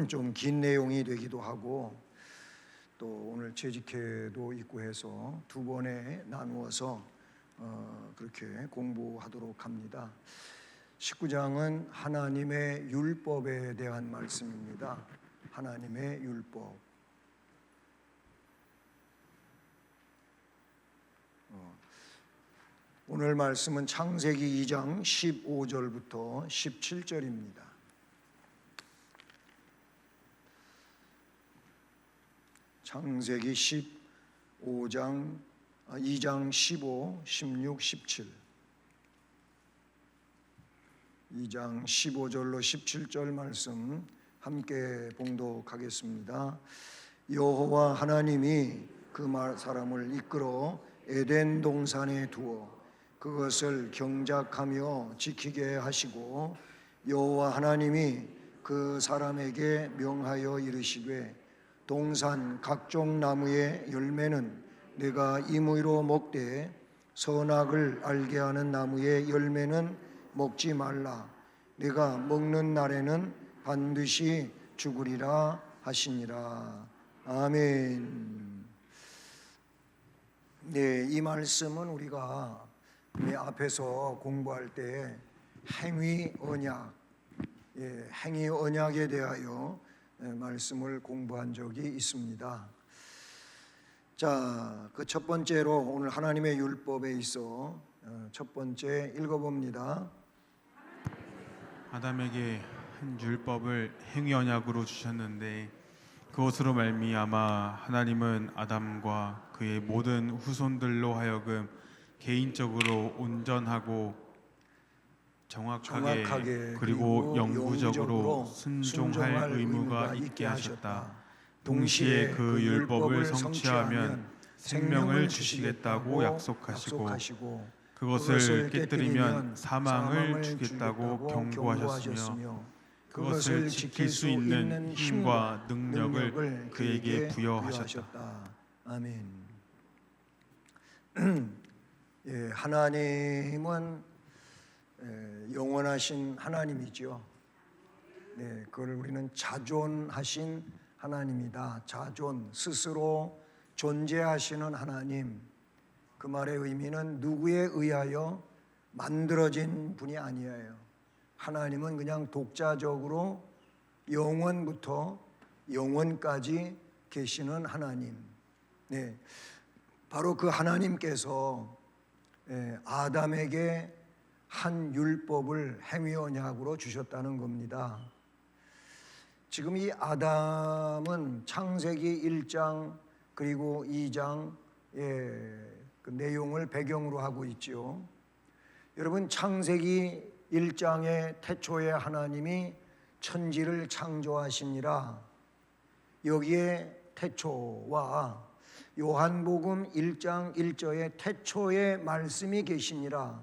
좀 긴 내용이 되기도 하고 또 오늘 재직회도 있고 해서 두 번에 나누어서 그렇게 공부하도록 합니다. 19장은 하나님의 율법에 대한 말씀입니다. 하나님의 율법. 오늘 말씀은 창세기 2장 15절부터 17절입니다. 창세기 2장 15, 16, 17 2장 15절로 17절 말씀 함께 봉독하겠습니다. 여호와 하나님이 그 사람을 이끌어 에덴 동산에 두어 그것을 경작하며 지키게 하시고 여호와 하나님이 그 사람에게 명하여 이르시되 동산 각종 나무의 열매는 내가 임의로 먹되 선악을 알게 하는 나무의 열매는 먹지 말라. 내가 먹는 날에는 반드시 죽으리라 하시니라. 아멘. 네, 이 말씀은 우리가 앞에서 공부할 때 행위 언약, 행위 언약에 대하여 말씀을 공부한 적이 있습니다. 자, 그 첫 번째로 오늘 하나님의 율법에 있어 첫 번째 읽어봅니다. 아담에게 한 율법을 행위 언약으로 주셨는데 그것으로 말미암아 하나님은 아담과 그의 모든 후손들로 하여금 개인적으로 온전하고 정확하게 그리고 영구적으로 순종할 의무가 있게 하셨다. 동시에 그 율법을 성취하면 생명을 주시겠다고 약속하시고 그것을 깨뜨리면 사망을 주겠다고 경고하셨으며 그것을 지킬 수 있는 힘과 능력을 그에게 부여하셨다. 아멘. 하나님은 영원하신 하나님이죠. 그걸 우리는 자존하신 하나님이다. 자존, 스스로 존재하시는 하나님. 그 말의 의미는 누구에 의하여 만들어진 분이 아니에요. 하나님은 그냥 독자적으로 영원부터 영원까지 계시는 하나님. 바로 그 하나님께서 아담에게 한 율법을 행위 언약으로 주셨다는 겁니다. 지금 이 아담은 창세기 1장 그리고 2장 그 내용을 배경으로 하고 있죠. 여러분, 창세기 1장의 태초에 하나님이 천지를 창조하시니라. 여기에 태초와 요한복음 1장 1절의 태초에 말씀이 계시니라.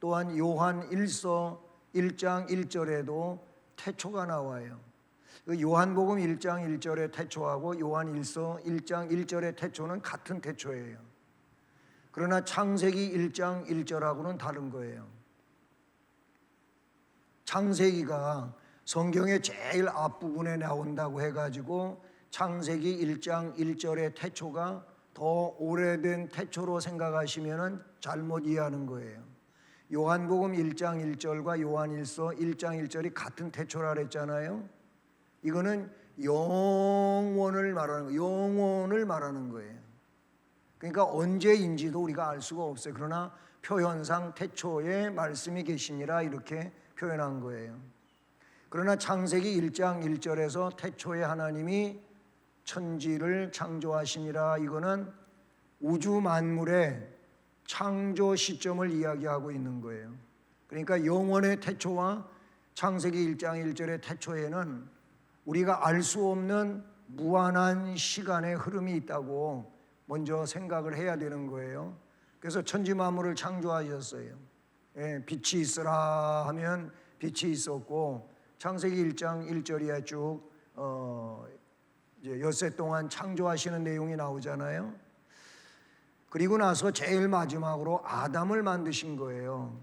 또한 요한 1서 1장 1절에도 태초가 나와요. 요한복음 1장 1절의 태초하고 요한 1서 1장 1절의 태초는 같은 태초예요. 그러나 창세기 1장 1절하고는 다른 거예요. 창세기가 성경의 제일 앞부분에 나온다고 해가지고 창세기 1장 1절의 태초가 더 오래된 태초로 생각하시면 잘못 이해하는 거예요. 요한복음 1장 1절과 요한 1서 1장 1절이 같은 태초라 그랬잖아요. 이거는 영원을 말하는 거예요. 그러니까 언제인지도 우리가 알 수가 없어요. 그러나 표현상 태초에 말씀이 계시니라 이렇게 표현한 거예요. 그러나 창세기 1장 1절에서 태초에 하나님이 천지를 창조하시니라, 이거는 우주 만물의 창조 시점을 이야기하고 있는 거예요. 그러니까 영원의 태초와 창세기 1장 1절의 태초에는 우리가 알 수 없는 무한한 시간의 흐름이 있다고 먼저 생각을 해야 되는 거예요. 그래서 천지 만물을 창조하셨어요. 빛이 있으라 하면 빛이 있었고, 창세기 1장 1절에 쭉 이제 엿새 동안 창조하시는 내용이 나오잖아요. 그리고 나서 제일 마지막으로 아담을 만드신 거예요.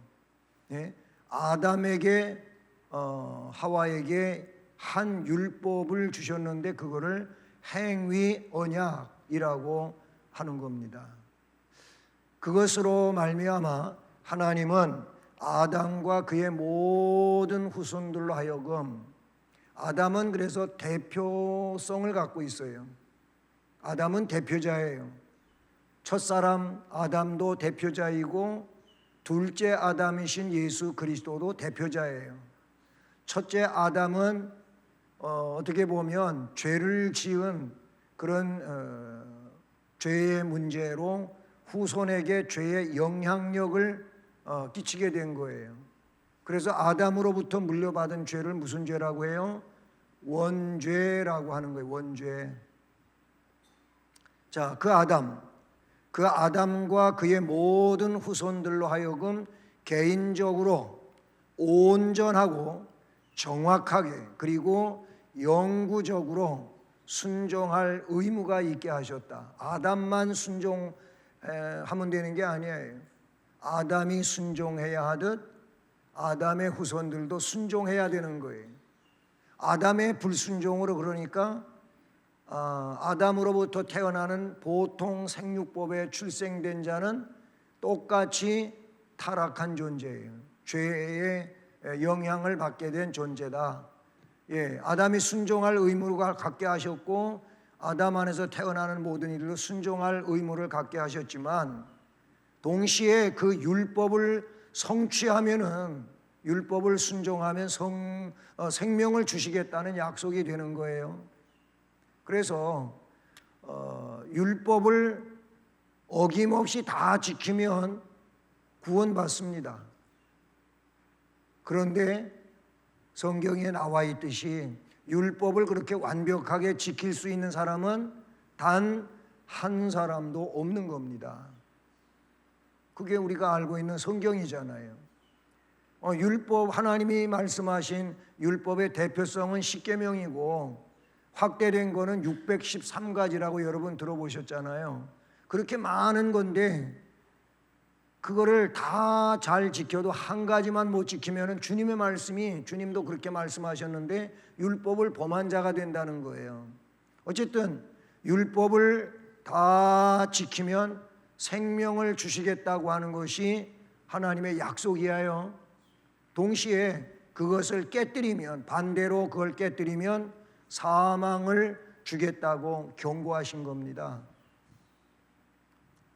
아담에게 하와에게 한 율법을 주셨는데 그거를 행위 언약이라고 하는 겁니다. 그것으로 말미암아 하나님은 아담과 그의 모든 후손들로 하여금, 아담은 그래서 대표성을 갖고 있어요. 아담은 대표자예요. 첫사람 아담도 대표자이고 둘째 아담이신 예수 그리스도도 대표자예요. 첫째 아담은 어떻게 보면 죄를 지은 그런 죄의 문제로 후손에게 죄의 영향력을 끼치게 된 거예요. 그래서 아담으로부터 물려받은 죄를 무슨 죄라고 해요? 원죄라고 하는 거예요. 원죄. 자, 그 아담과 그의 모든 후손들로 하여금 개인적으로 온전하고 정확하게 그리고 영구적으로 순종할 의무가 있게 하셨다. 아담만 순종하면 되는 게 아니에요. 아담이 순종해야 하듯 아담의 후손들도 순종해야 되는 거예요. 아담의 불순종으로, 그러니까 아담으로부터 태어나는 보통 생육법에 출생된 자는 똑같이 타락한 존재예요. 죄의 영향을 받게 된 존재다. 아담이 순종할 의무를 갖게 하셨고 아담 안에서 태어나는 모든 이들도 순종할 의무를 갖게 하셨지만, 동시에 그 율법을 성취하면은, 율법을 순종하면 생명을 주시겠다는 약속이 되는 거예요. 그래서 율법을 어김없이 다 지키면 구원받습니다. 그런데 성경에 나와 있듯이 율법을 그렇게 완벽하게 지킬 수 있는 사람은 단 한 사람도 없는 겁니다. 그게 우리가 알고 있는 성경이잖아요. 율법, 하나님이 말씀하신 율법의 대표성은 십계명이고 확대된 거는 613가지라고 여러분 들어보셨잖아요. 그렇게 많은 건데 그거를 다 잘 지켜도 한 가지만 못 지키면 주님의 말씀이, 주님도 그렇게 말씀하셨는데 율법을 범한 자가 된다는 거예요. 어쨌든 율법을 다 지키면 생명을 주시겠다고 하는 것이 하나님의 약속이에요. 동시에 그것을 깨뜨리면, 반대로 그걸 깨뜨리면 사망을 주겠다고 경고하신 겁니다.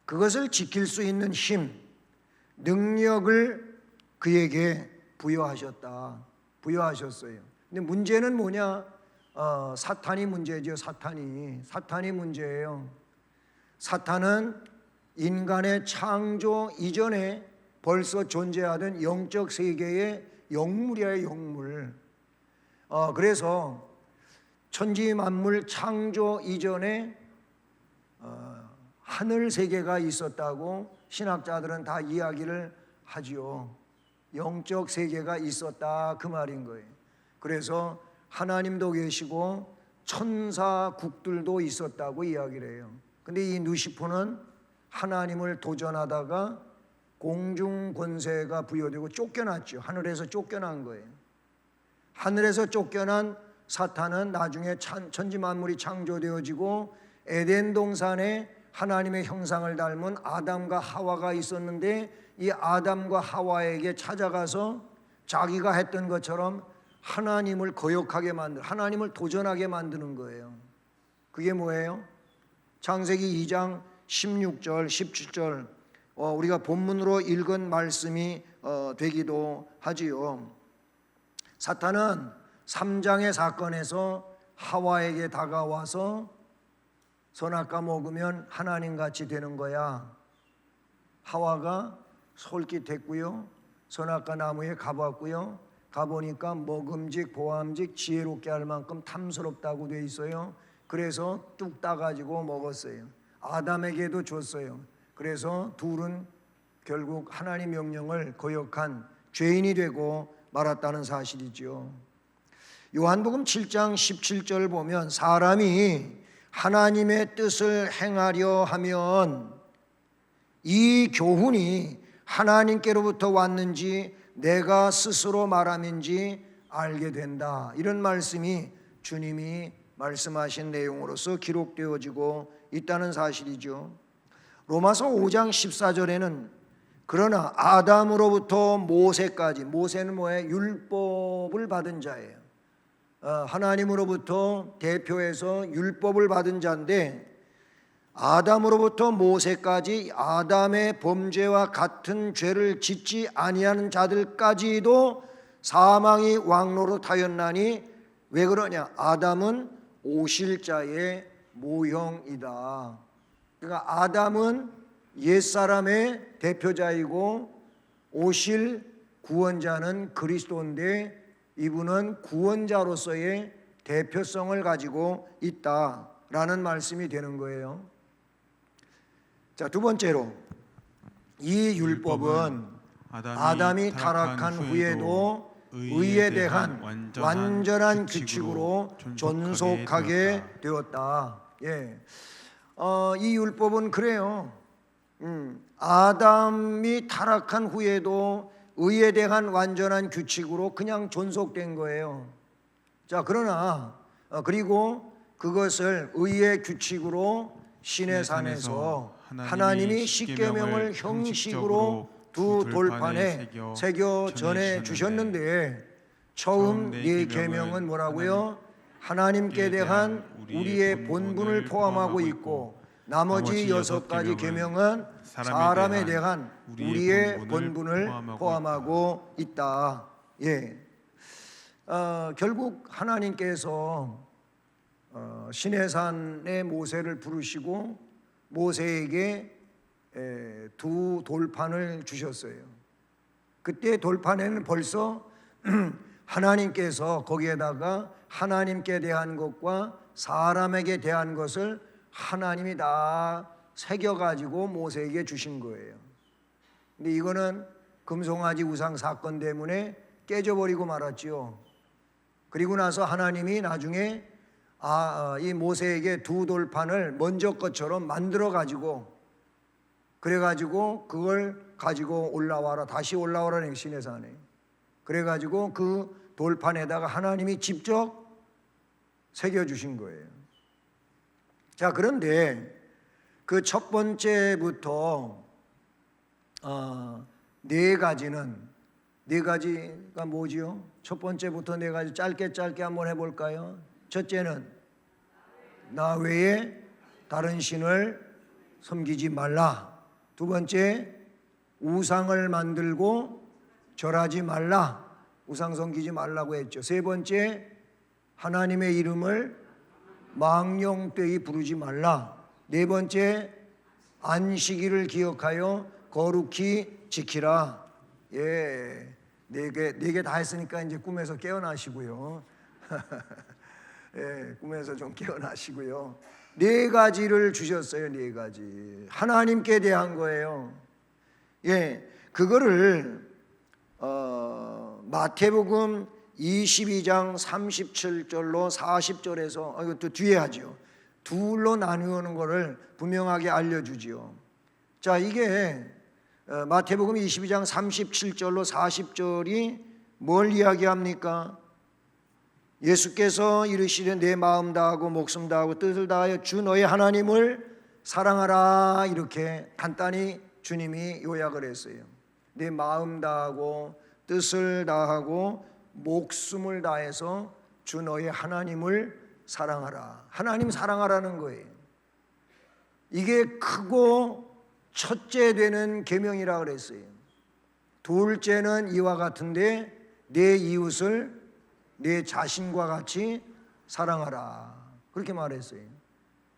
그것을 지킬 수 있는 힘, 능력을 그에게 부여하셨어요. 근데 문제는 뭐냐? 사탄이 문제죠. 사탄이 문제예요. 사탄은 인간의 창조 이전에 벌써 존재하던 영적 세계의 영물이에요. 영물. 그래서 천지 만물 창조 이전에 하늘 세계가 있었다고 신학자들은 다 이야기를 하지요. 영적 세계가 있었다, 그 말인 거예요. 그래서 하나님도 계시고 천사국들도 있었다고 이야기를 해요. 근데 이 누시퍼는 하나님을 도전하다가 공중 권세가 부여되고 쫓겨났죠. 하늘에서 쫓겨난 거예요. 하늘에서 쫓겨난 사탄은 나중에 천지 만물이 창조되어지고 에덴 동산에 하나님의 형상을 닮은 아담과 하와가 있었는데 이 아담과 하와에게 찾아가서 자기가 했던 것처럼 하나님을 거역하게 만들, 하나님을 도전하게 만드는 거예요. 그게 뭐예요? 창세기 2장 16절, 17절 우리가 본문으로 읽은 말씀이 되기도 하지요. 사탄은 3장의 사건에서 하와에게 다가와서 선악과 먹으면 하나님같이 되는 거야. 하와가 솔깃했고요. 선악과 나무에 가봤고요. 가보니까 먹음직 보암직 지혜롭게 할 만큼 탐스럽다고 돼 있어요. 그래서 뚝 따가지고 먹었어요. 아담에게도 줬어요. 그래서 둘은 결국 하나님 명령을 거역한 죄인이 되고 말았다는 사실이죠. 요한복음 7장 17절 보면 사람이 하나님의 뜻을 행하려 하면 이 교훈이 하나님께로부터 왔는지 내가 스스로 말함인지 알게 된다. 이런 말씀이 주님이 말씀하신 내용으로서 기록되어지고 있다는 사실이죠. 로마서 5장 14절에는 그러나 아담으로부터 모세까지, 모세는 뭐예요? 율법을 받은 자예요. 하나님으로부터 대표해서 율법을 받은 자인데, 아담으로부터 모세까지 아담의 범죄와 같은 죄를 짓지 아니하는 자들까지도 사망이 왕노릇하였나니 왜 그러냐? 아담은 오실 자의 모형이다. 그러니까 아담은 옛사람의 대표자이고 오실 구원자는 그리스도인데 이분은 구원자로서의 대표성을 가지고 있다라는 말씀이 되는 거예요. 자, 두 번째로 이 율법은 아담이 타락한 후에도 의에 대한 완전한 규칙으로 존속하게 되었다. 예. 이 율법은 그래요. 아담이 타락한 후에도 의에 대한 완전한 규칙으로 그냥 존속된 거예요. 자, 그러나 그리고 그것을 의의 규칙으로 시내 산에서 하나님이 십계명을 형식으로 두 돌판에 새겨 전해 주셨는데 처음 네 계명은 뭐라고요? 하나님께 대한 우리의 본분을 포함하고 있고 나머지 6가지 계명은 사람에 대한 우리의 본분을 포함하고 있다. 예. 결국 하나님께서 시내산에 모세를 부르시고 모세에게 두 돌판을 주셨어요. 그때 돌판에는 벌써 하나님께서 거기에다가 하나님께 대한 것과 사람에게 대한 것을 하나님이 다 새겨가지고 모세에게 주신 거예요. 근데 이거는 금송아지 우상 사건 때문에 깨져버리고 말았죠. 그리고 나서 하나님이 나중에 이 모세에게 두 돌판을 먼저 것처럼 만들어가지고 그래가지고 그걸 가지고 올라와라, 다시 올라오라는 시내산에. 그래가지고 그 돌판에다가 하나님이 직접 새겨주신 거예요. 자, 그런데 그 첫 번째부터 네 가지가 뭐지요? 첫 번째부터 네 가지 짧게 한번 해볼까요? 첫째는 나 외에 다른 신을 섬기지 말라. 두 번째, 우상을 만들고 절하지 말라. 우상 섬기지 말라고 했죠. 세 번째, 하나님의 이름을 망령되이 부르지 말라. 네 번째, 안식일을 기억하여 거룩히 지키라. 예, 네 개 다 했으니까 이제 꿈에서 깨어나시고요. 예, 꿈에서 좀 깨어나시고요. 네 가지를 주셨어요. 네 가지. 하나님께 대한 거예요. 예, 그거를 마태복음 22장 37절로 40절에서 이것도 뒤에 하죠. 둘로 나누는 것을 분명하게 알려주지요. 자, 이게 마태복음 22장 37절로 40절이 뭘 이야기합니까? 예수께서 이르시되 내 마음 다하고 목숨 다하고 뜻을 다하여 주 너의 하나님을 사랑하라. 이렇게 간단히 주님이 요약을 했어요. 내 마음 다하고 뜻을 다하고 목숨을 다해서 주 너의 하나님을 사랑하라. 하나님 사랑하라는 거예요. 이게 크고 첫째 되는 계명이라 그랬어요. 둘째는 이와 같은데 내 이웃을 내 자신과 같이 사랑하라. 그렇게 말했어요.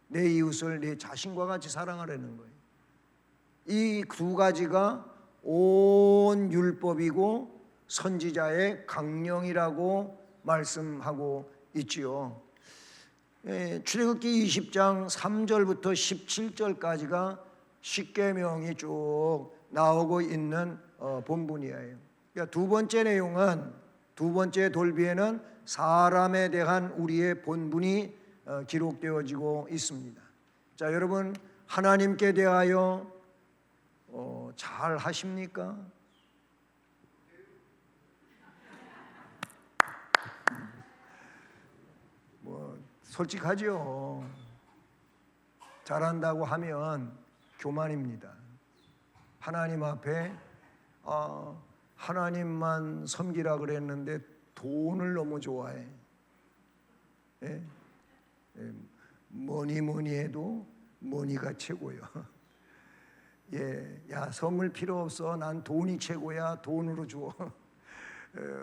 내 이웃을 내 자신과 같이 사랑하라는 거예요. 이 두 가지가 온 율법이고 선지자의 강령이라고 말씀하고 있지요. 출애굽기 20장 3절부터 17절까지가 십계명이 쭉 나오고 있는 본문이에요. 그러니까 두 번째 내용은, 두 번째 돌비에는 사람에 대한 우리의 본분이 기록되어지고 있습니다. 자, 여러분 하나님께 대하여 잘 하십니까? 솔직하죠. 잘한다고 하면 교만입니다. 하나님 앞에 하나님만 섬기라 그랬는데 돈을 너무 좋아해. 예? 뭐니 해도 머니가 최고요. 예, 야 선물 필요 없어. 난 돈이 최고야. 돈으로 줘.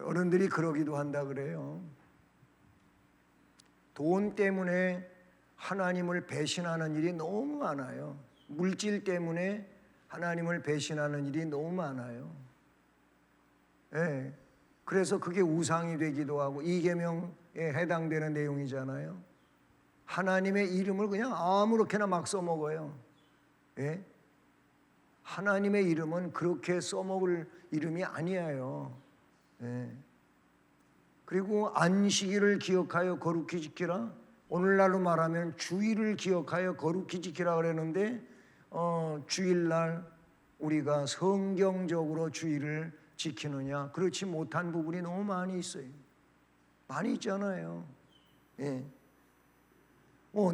어른들이 그러기도 한다 그래요. 돈 때문에 하나님을 배신하는 일이 너무 많아요. 물질 때문에 하나님을 배신하는 일이 너무 많아요. 예, 그래서 그게 우상이 되기도 하고 이계명에 해당되는 내용이잖아요. 하나님의 이름을 그냥 아무렇게나 막 써먹어요. 예? 하나님의 이름은 그렇게 써먹을 이름이 아니에요. 예. 그리고 안식일을 기억하여 거룩히 지키라. 오늘날로 말하면 주일을 기억하여 거룩히 지키라 그랬는데 주일날 우리가 성경적으로 주일을 지키느냐? 그렇지 못한 부분이 너무 많이 있어요. 많이 있잖아요. 예.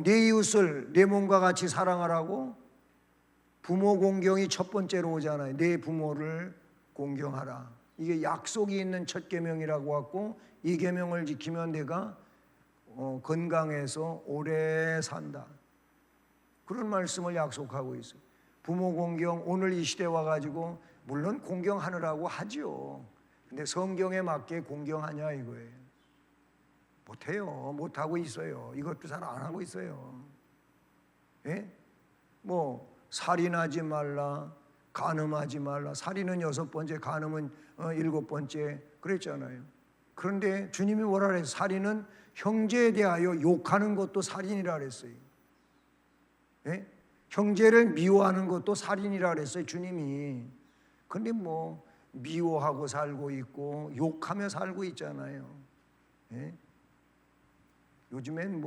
내 이웃을 내 몸과 같이 사랑하라고 부모 공경이 첫 번째로 오잖아요. 내 부모를 공경하라. 이게 약속이 있는 첫 계명이라고 하고 이 계명을 지키면 내가 건강해서 오래 산다. 그런 말씀을 약속하고 있어요. 부모 공경 오늘 이 시대 와가지고 물론 공경하느라고 하죠. 근데 성경에 맞게 공경하냐 이거예요. 못해요. 못하고 있어요. 이것도 잘 안 하고 있어요. 예? 살인하지 말라, 간음하지 말라. 살인은 6번째, 간음은 7번째 그랬잖아요. 그런데 주님이 뭐라 그랬어요? 살인은 형제에 대하여 욕하는 것도 살인이라 그랬어요. 예? 형제를 미워하는 것도 살인이라 그랬어요, 주님이. 근데 미워하고 살고 있고 욕하며 살고 있잖아요. 예? 요즘엔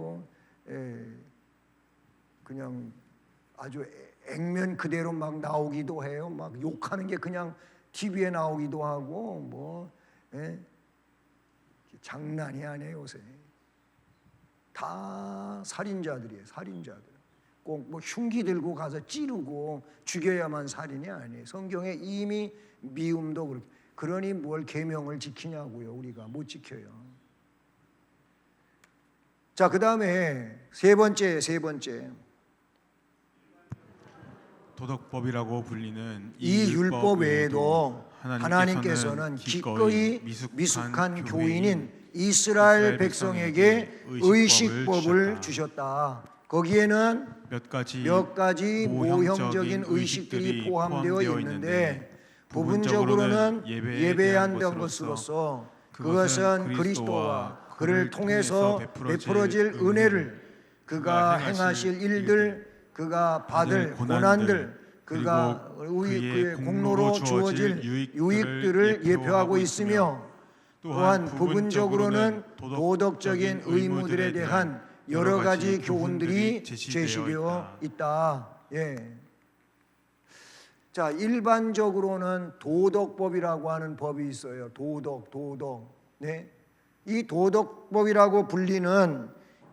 그냥 아주 액면 그대로 막 나오기도 해요. 막 욕하는 게 그냥 TV에 나오기도 하고 예? 장난이 아니에요 요새. 다 살인자들이에요. 살인자들. 꼭 흉기 들고 가서 찌르고 죽여야만 살인이 아니에요. 성경에 이미 미움도 그렇게. 그러니 뭘 계명을 지키냐고요. 우리가 못 지켜요. 자, 그 다음에 세 번째 도덕법이라고 불리는 이 율법 외에도 하나님께서는 기꺼이 미숙한 교인인 이스라엘 백성에게 의식법을 주셨다. 거기에는 몇 가지 모형적인 의식들이 포함되어 있는데 부분적으로는 예배한 것으로서 그것은 그리스도와 그를 통해서 베풀어질 은혜를, 그가 행하실 일들, 그가 받을 고난들, 그가 그의 공로로 주어질 유익들을 예표하고 있으며 또한 부분적으로는 도덕적인 의무들에 대한 여러 가지 교훈들이 제시되어 있다. 예. 자, 일반적으로는 도덕법이라고 하는 법이 있어요. 도덕. 네. 이 도덕법이라고 불리는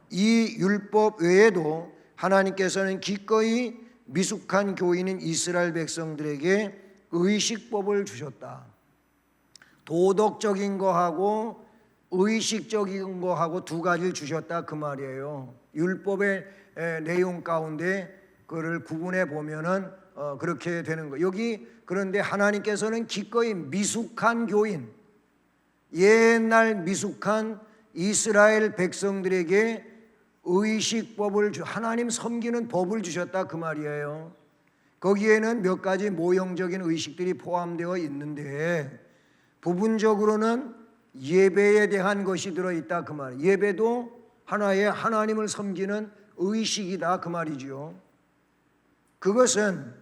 이 율법 외에도 하나님께서는 기꺼이 미숙한 교인인 이스라엘 백성들에게 의식법을 주셨다. 도덕적인 거하고 의식적인 거하고 두 가지를 주셨다 그 말이에요. 율법의 내용 가운데 그를 구분해 보면은 그렇게 되는 거. 여기 그런데 하나님께서는 기꺼이 미숙한 교인, 옛날 미숙한 이스라엘 백성들에게 의식법을 하나님 섬기는 법을 주셨다 그 말이에요. 거기에는 몇 가지 모형적인 의식들이 포함되어 있는데 부분적으로는 예배에 대한 것이 들어있다 그 말이에요. 예배도 하나의 하나님을 섬기는 의식이다 그 말이죠. 그것은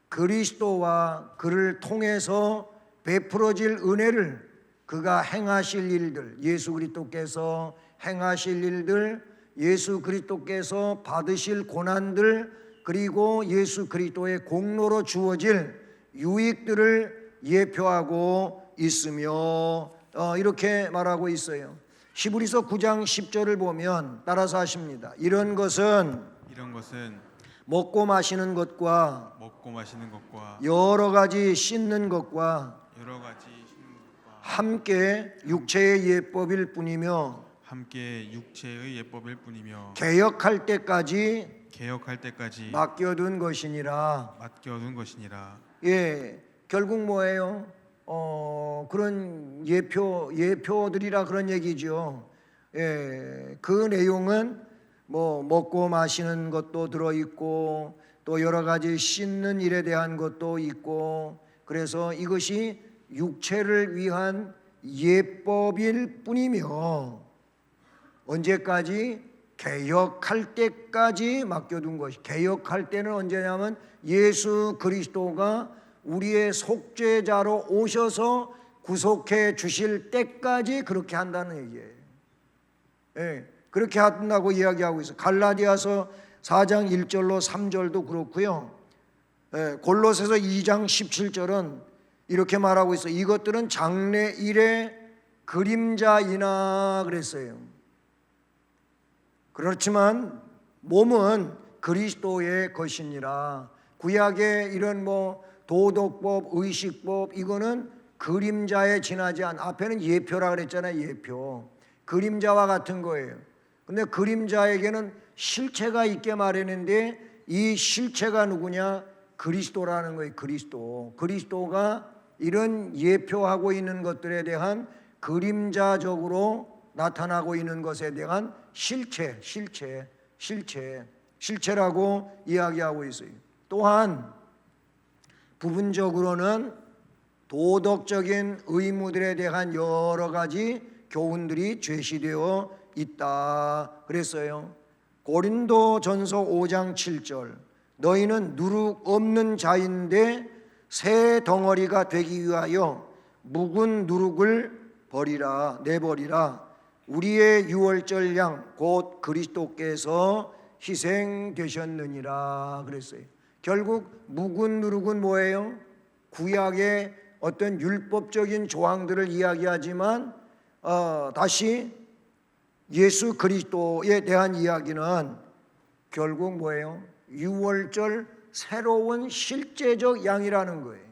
그리스도와 그를 통해서 베풀어질 은혜를, 그가 행하실 일들, 예수 그리스도께서 행하실 일들, 예수 그리스도께서 받으실 고난들, 그리고 예수 그리스도의 공로로 주어질 유익들을 예표하고 있으며 이렇게 말하고 있어요. 히브리서 9장 10절을 보면 따라서 하십니다. 이런 것은 먹고 마시는 것과 여러 가지 씻는 것과 함께 육체의 예법일 뿐이며 개역할 때까지 맡겨둔 것이니라. 예, 결국 뭐예요? 그런 예표들이라 그런 얘기죠. 예, 그 내용은 뭐 먹고 마시는 것도 들어 있고 또 여러 가지 씻는 일에 대한 것도 있고, 그래서 이것이 육체를 위한 예법일 뿐이며 언제까지? 개역할 때까지 맡겨둔 것이. 개역할 때는 언제냐면 예수 그리스도가 우리의 속죄자로 오셔서 구속해 주실 때까지 그렇게 한다는 얘기예요. 예, 그렇게 한다고 이야기하고 있어요. 갈라디아서 4장 1절로 3절도 그렇고요. 예, 골로새서 2장 17절은 이렇게 말하고 있어요. 이것들은 장래일의 그림자이나 그랬어요. 그렇지만 몸은 그리스도의 것이니라. 구약의 이런 뭐 도덕법, 의식법, 이거는 그림자에 지나지 않. 앞에는 예표라 그랬잖아요. 예표. 그림자와 같은 거예요. 근데 그림자에게는 실체가 있게 마련인데 이 실체가 누구냐? 그리스도라는 거예요. 그리스도. 그리스도가 이런 예표하고 있는 것들에 대한 그림자적으로 나타나고 있는 것에 대한 실체라고 이야기하고 있어요. 또한 부분적으로는 도덕적인 의무들에 대한 여러 가지 교훈들이 제시되어 있다 그랬어요. 고린도전서 5장 7절, 너희는 누룩 없는 자인데 새 덩어리가 되기 위하여 묵은 누룩을 내버리라. 우리의 유월절 양 곧 그리스도께서 희생되셨느니라 그랬어요. 결국 묵은 누룩은 뭐예요? 구약의 어떤 율법적인 조항들을 이야기하지만 다시 예수 그리스도에 대한 이야기는 결국 뭐예요? 유월절 새로운 실제적 양이라는 거예요.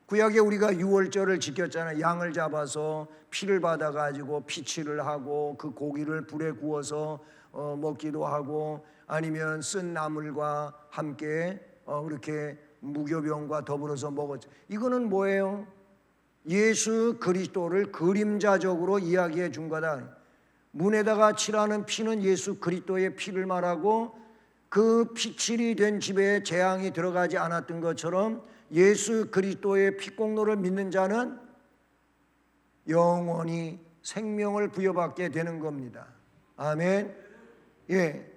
구약에 우리가 유월절을 지켰잖아요. 양을 잡아서 피를 받아가지고 피치를 하고 그 고기를 불에 구워서 먹기도 하고, 아니면 쓴 나물과 함께 그렇게 무교병과 더불어서 먹었죠. 이거는 뭐예요? 예수 그리스도를 그림자적으로 이야기해 준 거다. 문에다가 칠하는 피는 예수 그리스도의 피를 말하고, 그 피칠이 된 집에 재앙이 들어가지 않았던 것처럼 예수 그리스도의 피공로를 믿는 자는 영원히 생명을 부여받게 되는 겁니다. 아멘. 예.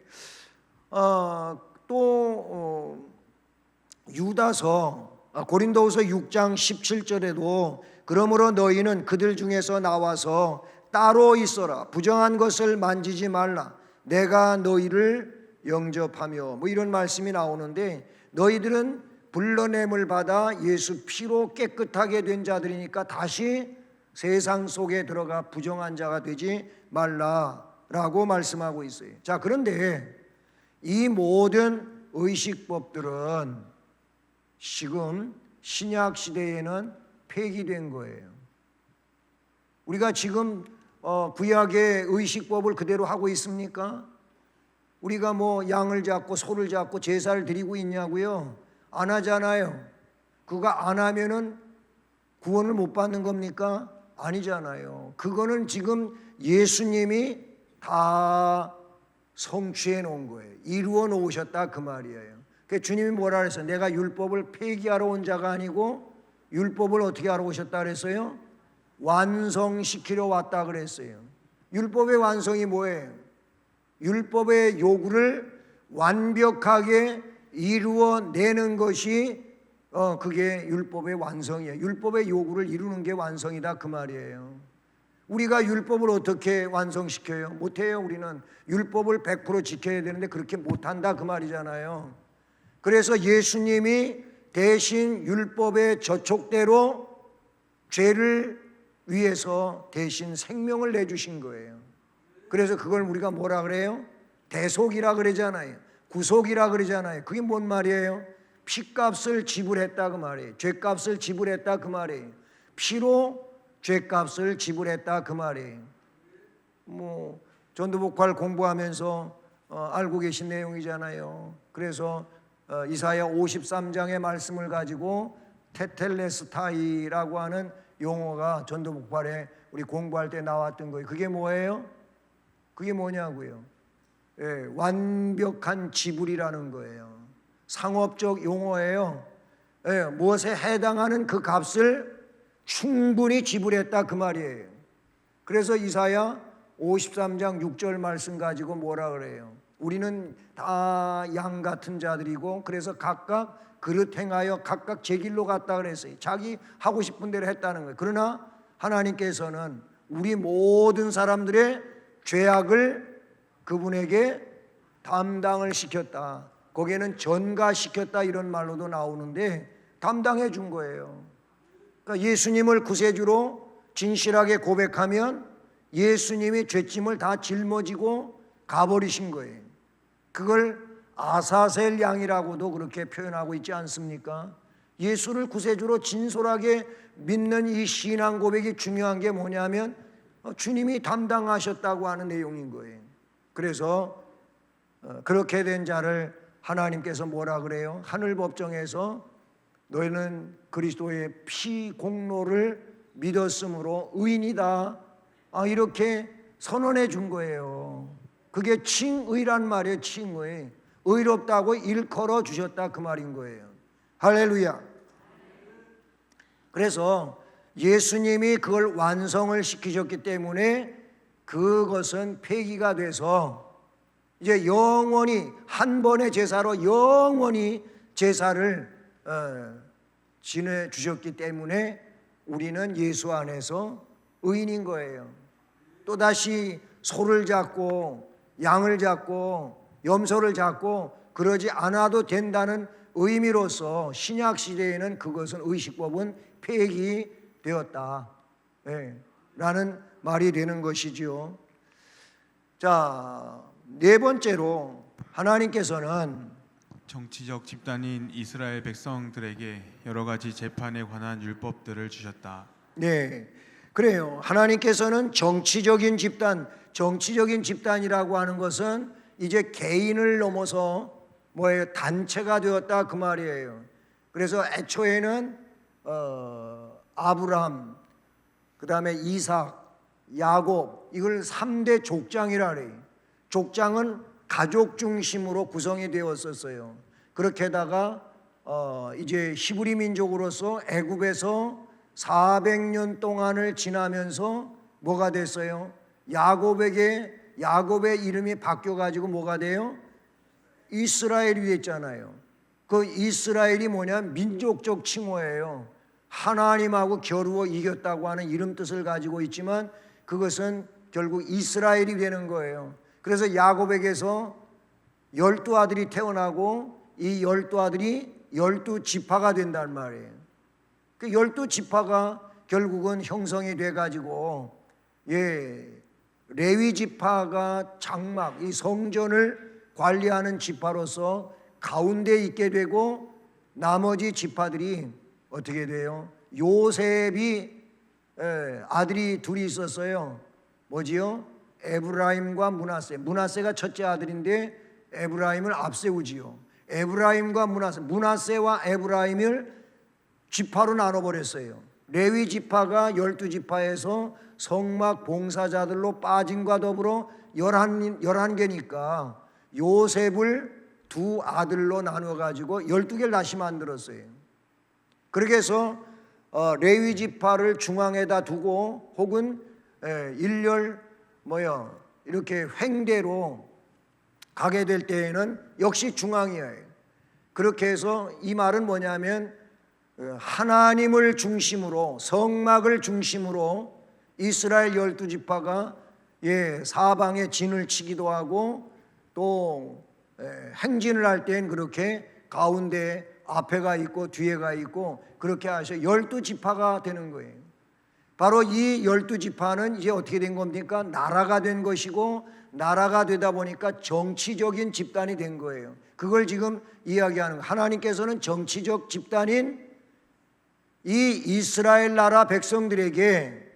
유다서 고린도후서 6장 17절에도 그러므로 너희는 그들 중에서 나와서 따로 있어라. 부정한 것을 만지지 말라. 내가 너희를 영접하며, 뭐 이런 말씀이 나오는데, 너희들은 불러냄을 받아 예수 피로 깨끗하게 된 자들이니까 다시 세상 속에 들어가 부정한 자가 되지 말라라고 말씀하고 있어요. 자, 그런데 이 모든 의식법들은 지금 신약 시대에는 폐기된 거예요. 우리가 지금 구약의 의식법을 그대로 하고 있습니까? 우리가 뭐 양을 잡고 소를 잡고 제사를 드리고 있냐고요? 안 하잖아요. 그거 안 하면은 구원을 못 받는 겁니까? 아니잖아요. 그거는 지금 예수님이 다 성취해 놓은 거예요. 이루어 놓으셨다 그 말이에요. 그러니까 주님이 뭐라 그랬어요? 내가 율법을 폐기하러 온 자가 아니고 율법을 어떻게 하러 오셨다 그랬어요? 완성시키러 왔다 그랬어요. 율법의 완성이 뭐예요? 율법의 요구를 완벽하게 이루어내는 것이 그게 율법의 완성이에요. 율법의 요구를 이루는 게 완성이다 그 말이에요. 우리가 율법을 어떻게 완성시켜요? 못해요. 우리는 율법을 100% 지켜야 되는데 그렇게 못한다 그 말이잖아요. 그래서 예수님이 대신 율법의 저촉대로 죄를 위해서 대신 생명을 내주신 거예요. 그래서 그걸 우리가 뭐라 그래요? 대속이라 그러잖아요. 구속이라 그러잖아요. 그게 뭔 말이에요? 피값을 지불했다 그 말이에요. 죄값을 지불했다 그 말이에요. 피로 죄값을 지불했다 그 말이에요. 뭐 전도복활 공부하면서 알고 계신 내용이잖아요. 그래서 이사야 53장의 말씀을 가지고 테텔레스타이라고 하는 용어가 전도복활에 우리 공부할 때 나왔던 거예요. 그게 뭐예요? 그게 뭐냐고요? 예, 완벽한 지불이라는 거예요. 상업적 용어예요. 예, 무엇에 해당하는 그 값을 충분히 지불했다 그 말이에요. 그래서 이사야 53장 6절 말씀 가지고 뭐라 그래요? 우리는 다 양 같은 자들이고 그래서 각각 그릇 행하여 각각 제 길로 갔다 그랬어요. 자기 하고 싶은 대로 했다는 거예요. 그러나 하나님께서는 우리 모든 사람들의 죄악을 그분에게 담당을 시켰다. 거기에는 전가시켰다 이런 말로도 나오는데 담당해 준 거예요. 그러니까 예수님을 구세주로 진실하게 고백하면 예수님이 죄짐을 다 짊어지고 가버리신 거예요. 그걸 아사셀 양이라고도 그렇게 표현하고 있지 않습니까? 예수를 구세주로 진솔하게 믿는 이 신앙 고백이 중요한 게 뭐냐면 주님이 담당하셨다고 하는 내용인 거예요. 그래서 그렇게 된 자를 하나님께서 뭐라 그래요? 하늘 법정에서 너희는 그리스도의 피 공로를 믿었으므로 의인이다. 이렇게 선언해 준 거예요. 그게 칭의란 말이에요. 칭의. 의롭다고 일컬어 주셨다 그 말인 거예요. 할렐루야. 그래서 예수님이 그걸 완성을 시키셨기 때문에 그것은 폐기가 돼서 이제 영원히 한 번의 제사로 영원히 제사를 지내 주셨기 때문에 우리는 예수 안에서 의인인 거예요. 또다시 소를 잡고 양을 잡고 염소를 잡고 그러지 않아도 된다는 의미로서 신약 시대에는 그것은 의식법은 폐기되었다 라는 말이 되는 것이지요. 자, 네 번째로 하나님께서는 정치적 집단인 이스라엘 백성들에게 여러 가지 재판에 관한 율법들을 주셨다. 네, 그래요. 하나님께서는 정치적인 집단이라고 하는 것은 이제 개인을 넘어서 뭐예요? 단체가 되었다 그 말이에요. 그래서 애초에는 아브라함, 그 다음에 이삭, 야곱 이걸 3대 족장이라 그래요. 족장은 가족 중심으로 구성이 되었었어요. 그렇게다가 이제 히브리 민족으로서 애굽에서 400년 동안을 지나면서 뭐가 됐어요? 야곱의 이름이 바뀌어가지고 뭐가 돼요? 이스라엘이 됐잖아요. 그 이스라엘이 뭐냐? 민족적 칭호예요. 하나님하고 겨루어 이겼다고 하는 이름 뜻을 가지고 있지만 그것은 결국 이스라엘이 되는 거예요. 그래서 야곱에게서 12아들이 태어나고 이 12아들이 12지파가 된단 말이에요. 그 12지파가 결국은 형성이 돼가지고 레위 지파가 장막, 이 성전을 관리하는 지파로서 가운데 있게 되고 나머지 지파들이 어떻게 돼요? 요셉이 아들이 둘이 있었어요. 뭐지요? 에브라임과 므낫세가 첫째 아들인데 에브라임을 앞세우지요. 에브라임과 므낫세와 에브라임을 지파로 나눠버렸어요. 레위 지파가 12지파에서 성막 봉사자들로 빠짐과 더불어 11개니까 요셉을 두 아들로 나눠가지고 12개를 다시 만들었어요. 그렇게 해서 레위 지파를 중앙에다 두고 혹은 일렬 이렇게 횡대로 가게 될 때에는 역시 중앙이에요. 그렇게 해서 이 말은 뭐냐면 하나님을 중심으로 성막을 중심으로 이스라엘 12지파가 사방에 진을 치기도 하고 또 행진을 할 때는 그렇게 가운데 앞에가 있고 뒤에가 있고 그렇게 하셔 12지파가 되는 거예요. 바로 이 12지파는 이제 어떻게 된 겁니까? 나라가 된 것이고, 나라가 되다 보니까 정치적인 집단이 된 거예요. 그걸 지금 이야기하는 거예요. 하나님께서는 정치적 집단인 이 이스라엘 나라 백성들에게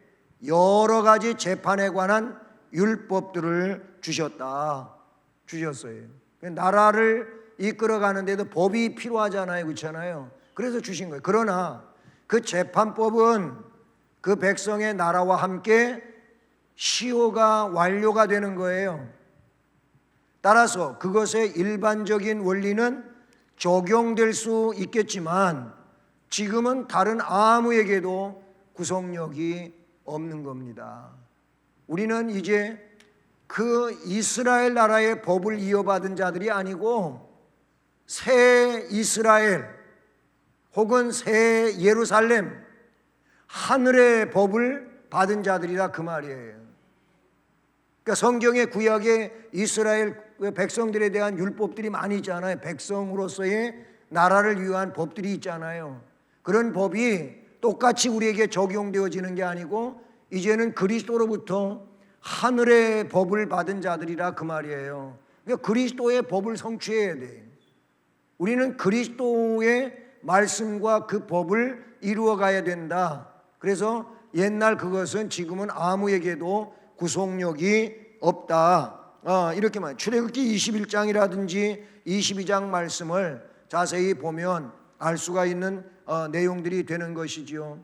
여러 가지 재판에 관한 율법들을 주셨어요. 나라를 이끌어가는데도 법이 필요하잖아요, 그렇잖아요. 그래서 주신 거예요. 그러나 그 재판법은 그 백성의 나라와 함께 시효가 완료가 되는 거예요. 따라서 그것의 일반적인 원리는 적용될 수 있겠지만 지금은 다른 아무에게도 구속력이 없는 겁니다. 우리는 이제 그 이스라엘 나라의 법을 이어받은 자들이 아니고 새 이스라엘 혹은 새 예루살렘, 하늘의 법을 받은 자들이라 그 말이에요. 그러니까 성경의 구약에 이스라엘 백성들에 대한 율법들이 많이 있잖아요. 백성으로서의 나라를 위한 법들이 있잖아요. 그런 법이 똑같이 우리에게 적용되어지는 게 아니고 이제는 그리스도로부터 하늘의 법을 받은 자들이라 그 말이에요. 그러니까 그리스도의 법을 성취해야 돼. 우리는 그리스도의 말씀과 그 법을 이루어 가야 된다. 그래서 옛날 그것은 지금은 아무에게도 구속력이 없다. 이렇게 말. 출애굽기 21장이라든지 22장 말씀을 자세히 보면 알 수가 있는 내용들이 되는 것이지요.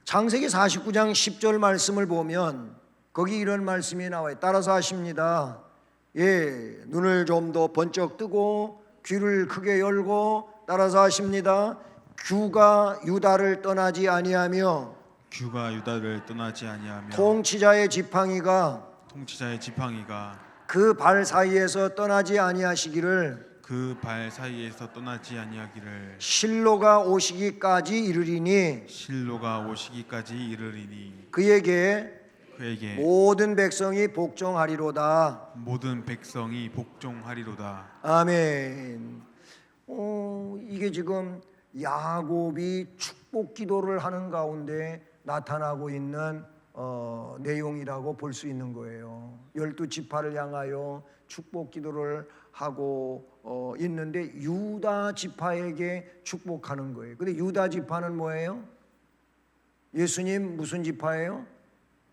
창세기 49장 10절 말씀을 보면 거기 이런 말씀이 나와요. 따라서 하십니다. 예, 눈을 좀 더 번쩍 뜨고 귀를 크게 열고 따라서 하십니다. 규가 유다를 떠나지 아니하며 통치자의 지팡이가 그 발 사이에서 떠나지 아니하시기를 실로가 오시기까지 이르리니 그에게 모든 백성이 복종하리로다. 아멘. 이게 지금 야곱이 축복 기도를 하는 가운데 나타나고 있는 내용이라고 볼 수 있는 거예요. 12지파를 향하여 축복 기도를 하고 있는데 유다 지파에게 축복하는 거예요. 근데 유다 지파는 뭐예요? 예수님 무슨 지파예요?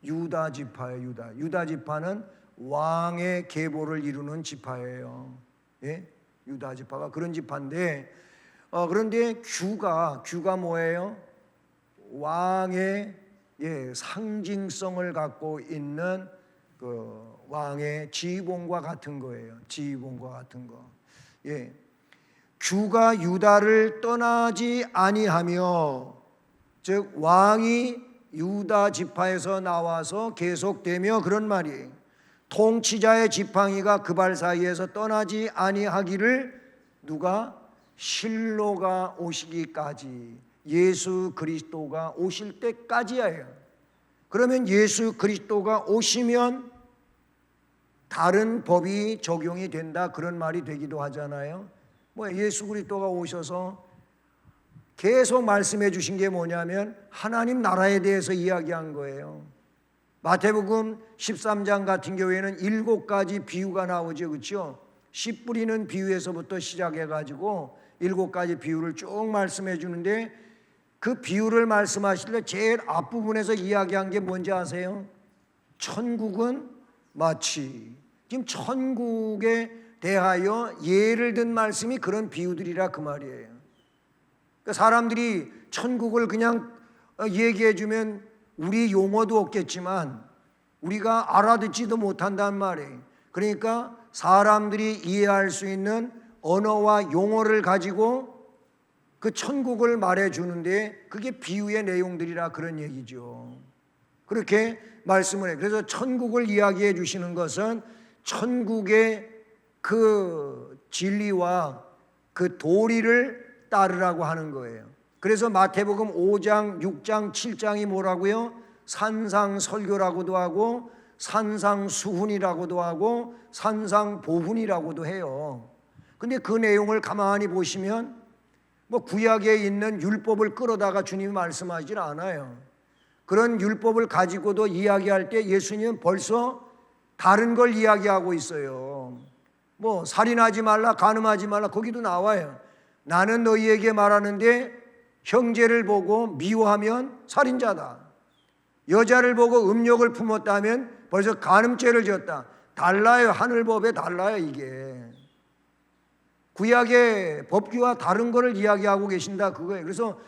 유다 지파예요. 유다 지파는 왕의 계보를 이루는 지파예요. 예? 유다 지파가 그런 지파인데 그런데 규가 뭐예요? 왕의 상징성을 갖고 있는 그 왕의 지휘봉과 같은 거예요. 지휘봉과 같은 거. 예. 규가 유다를 떠나지 아니하며, 즉 왕이 유다 지파에서 나와서 계속되며 그런 말이에요. 통치자의 지팡이가 그 발 사이에서 떠나지 아니하기를 누가? 실로가 오시기까지, 예수 그리스도가 오실 때까지예요. 그러면 예수 그리스도가 오시면 다른 법이 적용이 된다, 그런 말이 되기도 하잖아요. 예수 그리스도가 오셔서 계속 말씀해 주신 게 뭐냐면 하나님 나라에 대해서 이야기한 거예요. 마태복음 13장 같은 경우에는 7가지 비유가 나오죠, 그렇죠? 씨 뿌리는 비유에서부터 시작해가지고 7가지 비유를 쭉 말씀해 주는데 그 비유를 말씀하실 때 제일 앞부분에서 이야기한 게 뭔지 아세요? 천국은 마치, 지금 천국에 대하여 예를 든 말씀이 그런 비유들이라 그 말이에요. 그러니까 사람들이 천국을 그냥 얘기해 주면 우리 용어도 없겠지만 우리가 알아듣지도 못한단 말이에요. 그러니까 사람들이 이해할 수 있는 언어와 용어를 가지고 그 천국을 말해주는데 그게 비유의 내용들이라 그런 얘기죠. 그렇게 말씀을 해요. 그래서 천국을 이야기해 주시는 것은 천국의 그 진리와 그 도리를 따르라고 하는 거예요. 그래서 마태복음 5장, 6장, 7장이 뭐라고요? 산상설교라고도 하고 산상수훈이라고도 하고 산상보훈이라고도 해요. 근데 그 내용을 가만히 보시면 구약에 있는 율법을 끌어다가 주님이 말씀하지 않아요. 그런 율법을 가지고도 이야기할 때 예수님은 벌써 다른 걸 이야기하고 있어요. 뭐 살인하지 말라, 간음하지 말라, 거기도 나와요. 나는 너희에게 말하는데 형제를 보고 미워하면 살인자다. 여자를 보고 음욕을 품었다 하면 벌써 간음죄를 지었다. 달라요. 하늘법에 달라요. 이게 구약의 법규와 다른 거를 이야기하고 계신다 그거예요. 그래서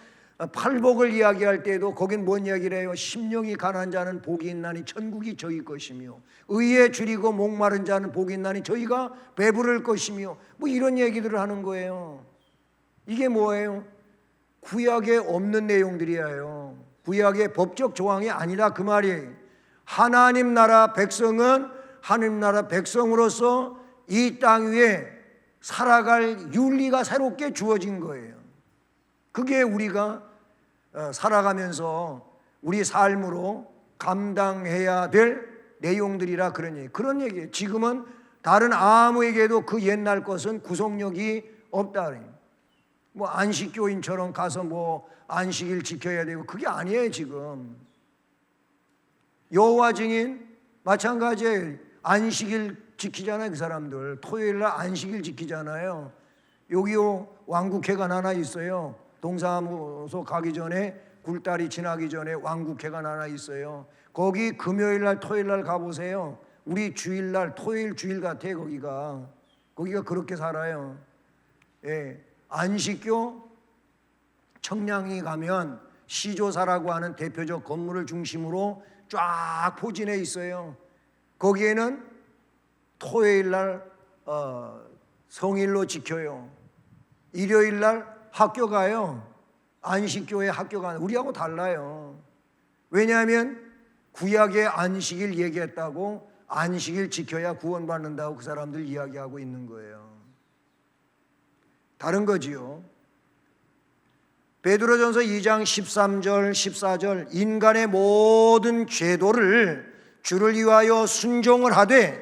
팔복을 이야기할 때도 거긴 뭔 이야기를 해요? 심령이 가난한 자는 복이 있나니 천국이 저희 것이며 의에 줄이고 목마른 자는 복이 있나니 저희가 배부를 것이며 뭐 이런 얘기들을 하는 거예요. 이게 뭐예요? 구약에 없는 내용들이에요. 구약의 법적 조항이 아니라 그 말이에요. 하나님 나라 백성은 하나님 나라 백성으로서 이 땅 위에 살아갈 윤리가 새롭게 주어진 거예요. 그게 우리가 살아가면서 우리 삶으로 감당해야 될 내용들이라 그런 얘기예요. 지금은 다른 아무에게도 그 옛날 것은 구속력이 없다 그래요. 뭐 안식교인처럼 가서 뭐 안식일 지켜야 되고 그게 아니에요. 지금 여호와 증인 마찬가지예요. 안식일 지키잖아요. 그 사람들 토요일 날 안식일 지키잖아요. 여기요 왕국회관 하나 있어요. 동사무소 가기 전에 굴다리 지나기 전에 왕국회관 하나 있어요. 거기 금요일 날 토요일 날 가보세요. 우리 주일 날 토요일 주일 같아. 거기가 그렇게 살아요. 예. 안식교 청량리 가면 시조사라고 하는 대표적 건물을 중심으로 쫙 포진해 있어요. 거기에는 토요일 날 성일로 지켜요. 일요일 날 학교 가요. 안식교회 학교 가요. 우리하고 달라요. 왜냐하면 구약의 안식일 얘기했다고 안식일 지켜야 구원받는다고 그 사람들 이야기하고 있는 거예요. 다른 거지요. 베드로전서 2장 13절 14절 인간의 모든 죄도를 주를 위하여 순종을 하되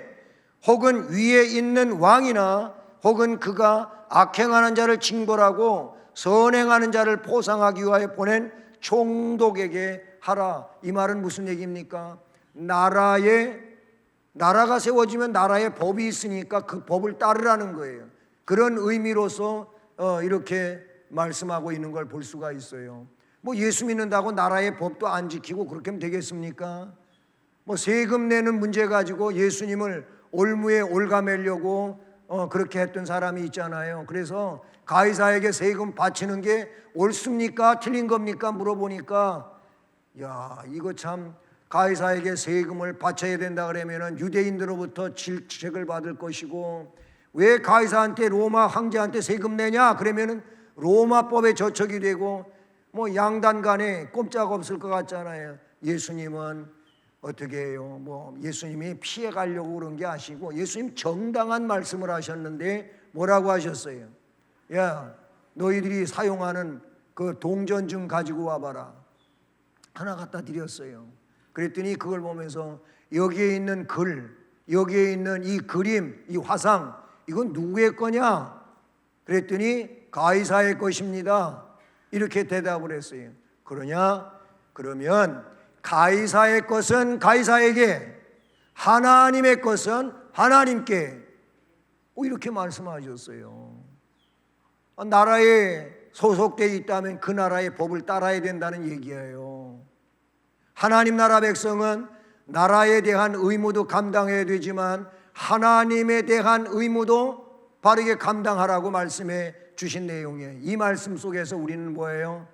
혹은 위에 있는 왕이나 혹은 그가 악행하는 자를 징벌하고 선행하는 자를 포상하기 위하여 보낸 총독에게 하라. 이 말은 무슨 얘기입니까? 나라가 세워지면 나라에 법이 있으니까 그 법을 따르라는 거예요. 그런 의미로서 이렇게 말씀하고 있는 걸 볼 수가 있어요. 뭐 예수 믿는다고 나라의 법도 안 지키고 그렇게 하면 되겠습니까? 뭐 세금 내는 문제 가지고 예수님을 올무에 올가매려고 그렇게 했던 사람이 있잖아요. 그래서 가이사에게 세금 바치는 게 옳습니까? 틀린 겁니까? 물어보니까 야 이거 참 가이사에게 세금을 바쳐야 된다 그러면은 유대인들로부터 질책을 받을 것이고 왜 가이사한테 로마 황제한테 세금 내냐? 그러면은 로마법에 저촉이 되고 뭐 양단 간에 꼼짝 없을 것 같잖아요. 예수님은 어떻게 해요? 뭐 예수님이 피해 가려고 그런 게 아시고 예수님 정당한 말씀을 하셨는데 뭐라고 하셨어요? 야 너희들이 사용하는 그 동전증 가지고 와봐라. 하나 갖다 드렸어요. 그랬더니 그걸 보면서 여기에 있는 글, 여기에 있는 이 그림, 이 화상 이건 누구의 거냐? 그랬더니 가이사의 것입니다. 이렇게 대답을 했어요. 그러면 가이사의 것은 가이사에게, 하나님의 것은 하나님께 이렇게 말씀하셨어요. 나라에 소속되어 있다면 그 나라의 법을 따라야 된다는 얘기예요. 하나님 나라 백성은 나라에 대한 의무도 감당해야 되지만 하나님에 대한 의무도 바르게 감당하라고 말씀해 주신 내용이에요. 이 말씀 속에서 우리는 뭐예요?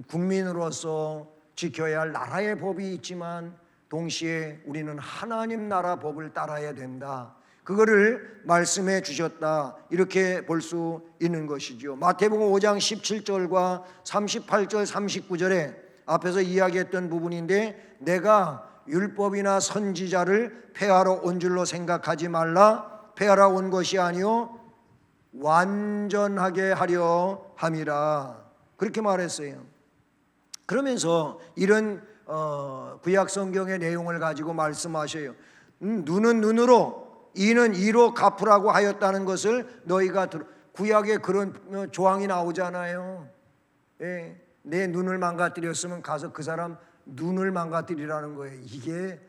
국민으로서 지켜야 할 나라의 법이 있지만 동시에 우리는 하나님 나라 법을 따라야 된다. 그거를 말씀해 주셨다. 이렇게 볼 수 있는 것이죠. 마태복음 5장 17절과 38절 39절에 앞에서 이야기했던 부분인데 내가 율법이나 선지자를 폐하러 온 줄로 생각하지 말라. 폐하러 온 것이 아니요 완전하게 하려 함이라. 그렇게 말했어요. 그러면서 이런 구약 성경의 내용을 가지고 말씀하셔요. 눈은 눈으로 이는 이로 갚으라고 하였다는 것을 너희가 구약에 그런 조항이 나오잖아요. 예, 내 눈을 망가뜨렸으면 가서 그 사람 눈을 망가뜨리라는 거예요. 이게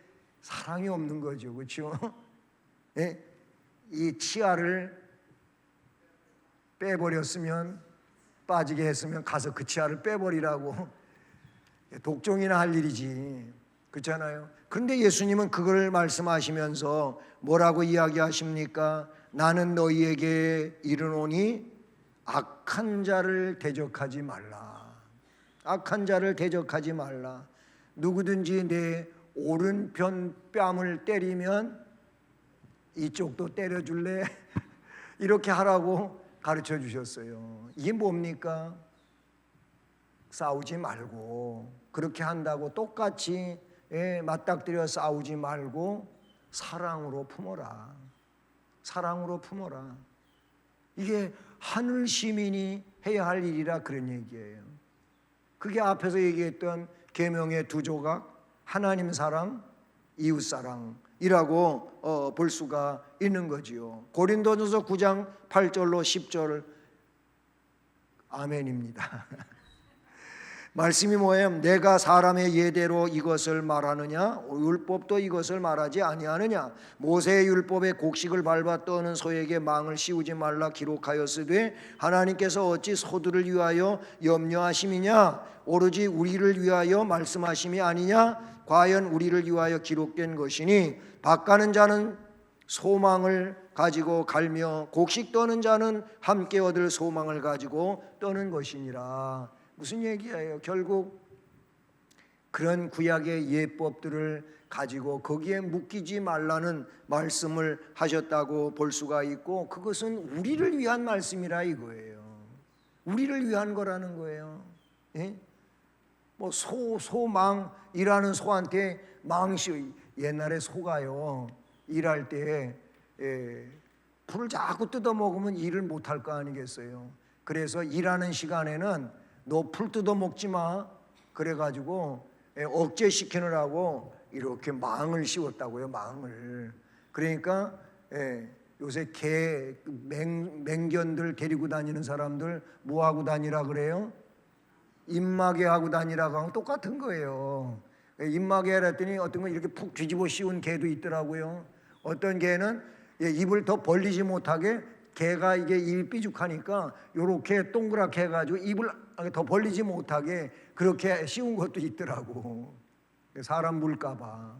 사랑이 없는 거죠. 그렇죠? 예? 이 치아를 빼버렸으면, 빠지게 했으면 가서 그 치아를 빼버리라고 독종이나 할 일이지. 그렇잖아요. 그런데 예수님은 그걸 말씀하시면서 뭐라고 이야기하십니까? 나는 너희에게 이르노니 악한 자를 대적하지 말라. 악한 자를 대적하지 말라. 누구든지 내 오른편 뺨을 때리면 이쪽도 때려줄래? 이렇게 하라고 가르쳐 주셨어요. 이게 뭡니까? 싸우지 말고, 그렇게 한다고 똑같이 맞닥뜨려 싸우지 말고 사랑으로 품어라. 사랑으로 품어라. 이게 하늘 시민이 해야 할 일이라 그런 얘기예요. 그게 앞에서 얘기했던 계명의 두 조각, 하나님 사랑, 이웃 사랑이라고 볼 수가 있는 거지요. 고린도전서 9장 8절로 10절 아멘입니다. 말씀이 뭐예요? 내가 사람의 예대로 이것을 말하느냐? 율법도 이것을 말하지 아니하느냐? 모세의 율법에 곡식을 밟아 떠는 소에게 망을 씌우지 말라 기록하였으되 하나님께서 어찌 소들을 위하여 염려하심이냐? 오로지 우리를 위하여 말씀하심이 아니냐? 과연 우리를 위하여 기록된 것이니 밭가는 자는 소망을 가지고 갈며 곡식 떠는 자는 함께 얻을 소망을 가지고 떠는 것이니라. 무슨 얘기예요? 결국 그런 구약의 예법들을 가지고 거기에 묶이지 말라는 말씀을 하셨다고 볼 수가 있고, 그것은 우리를 위한 말씀이라 이거예요. 우리를 위한 거라는 거예요. 예? 뭐 소망이라는 소한테 망시, 옛날에 소가요 일할 때 풀을 자꾸 뜯어 먹으면 일을 못할 거 아니겠어요. 그래서 일하는 시간에는 너 풀 뜯어 먹지 마. 그래가지고 억제시키느라고 이렇게 망을 씌웠다고요. 망을. 그러니까 요새 맹견들 데리고 다니는 사람들 뭐 하고 다니라 그래요? 입마개 하고 다니라고 하면 똑같은 거예요. 입마개 했더니 어떤 건 이렇게 푹 뒤집어 씌운 개도 있더라고요. 어떤 개는 입을 더 벌리지 못하게, 개가 이게 입이 삐죽하니까 요렇게 동그랗게 해가지고 입을 더 벌리지 못하게 그렇게 씌운 것도 있더라고. 사람 물까봐.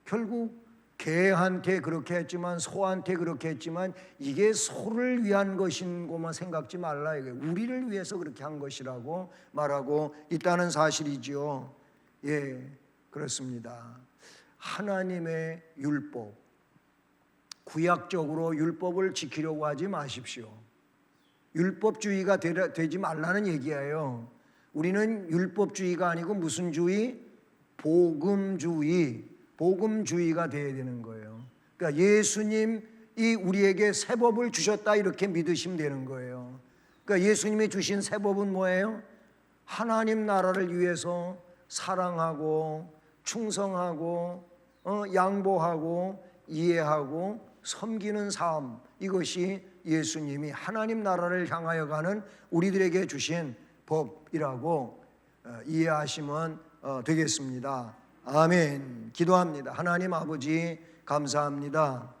결국 개한테 그렇게 했지만, 소한테 그렇게 했지만, 이게 소를 위한 것인 것만 생각지 말라. 이게 우리를 위해서 그렇게 한 것이라고 말하고 있다는 사실이지요. 그렇습니다. 하나님의 율법, 구약적으로 율법을 지키려고 하지 마십시오. 율법주의가 되지 말라는 얘기예요. 우리는 율법주의가 아니고 무슨 주의? 복음주의가 되어야 되는 거예요. 그러니까 예수님이 우리에게 새 법을 주셨다 이렇게 믿으시면 되는 거예요. 그러니까 예수님이 주신 새 법은 뭐예요? 하나님 나라를 위해서 사랑하고 충성하고 양보하고 이해하고 섬기는 삶, 이것이 예수님이 하나님 나라를 향하여 가는 우리들에게 주신 법이라고 이해하시면 되겠습니다. 아멘. 기도합니다. 하나님 아버지 감사합니다.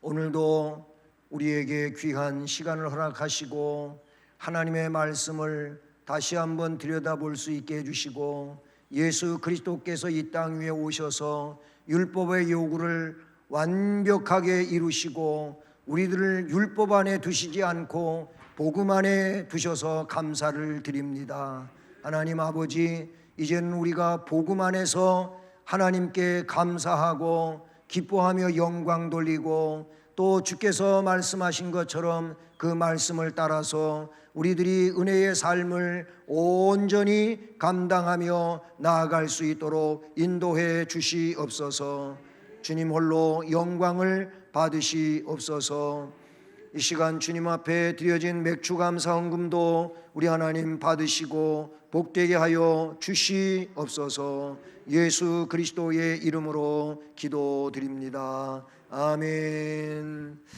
오늘도 우리에게 귀한 시간을 허락하시고 하나님의 말씀을 다시 한번 들여다볼 수 있게 해주시고, 예수 그리스도께서 이 땅 위에 오셔서 율법의 요구를 완벽하게 이루시고 우리들을 율법 안에 두시지 않고 복음 안에 두셔서 감사를 드립니다. 하나님 아버지, 이제는 우리가 복음 안에서 하나님께 감사하고 기뻐하며 영광 돌리고, 또 주께서 말씀하신 것처럼 그 말씀을 따라서 우리들이 은혜의 삶을 온전히 감당하며 나아갈 수 있도록 인도해 주시옵소서. 주님 홀로 영광을 받으시옵소서. 이 시간 주님 앞에 드려진 맥주 감사 헌금도 우리 하나님 받으시고 복되게 하여 주시옵소서. 예수 그리스도의 이름으로 기도드립니다. 아멘.